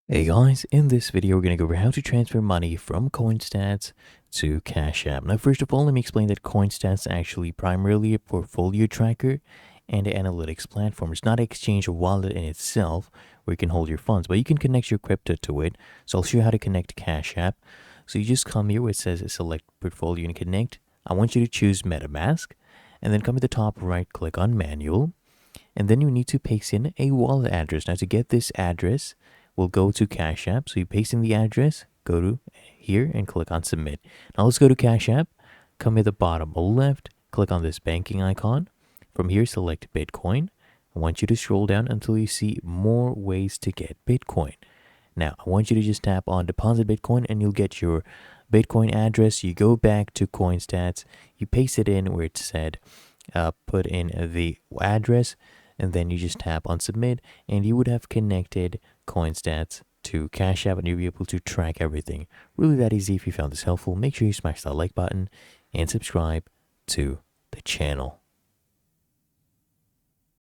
Hey guys, in this video we're going to go over how to transfer money from CoinStats to Cash App. Now first of all, let me explain that CoinStats is actually primarily a portfolio tracker and an analytics platform. It's not an exchange or wallet in itself where you can hold your funds, but you can connect your crypto to it. So I'll show you how to connect Cash App. So you just come here where it says select portfolio and connect. I want you to choose MetaMask and then come to the top right, click on manual. And then you need to paste in a wallet address. Now to get this address, we'll go to Cash App. So you paste in the address, go to here and click on submit. Now let's go to Cash App, come at the bottom left, click on this banking icon. From here, select Bitcoin. I want you to scroll down until you see more ways to get Bitcoin. Now, I want you to just tap on deposit Bitcoin and you'll get your Bitcoin address. You go back to CoinStats, you paste it in where it said put in the address, and then you just tap on submit and you would have connected CoinStats to Cash App and you'll be able to track everything. Really that easy. If you found this helpful, make sure you smash that like button and subscribe to the channel.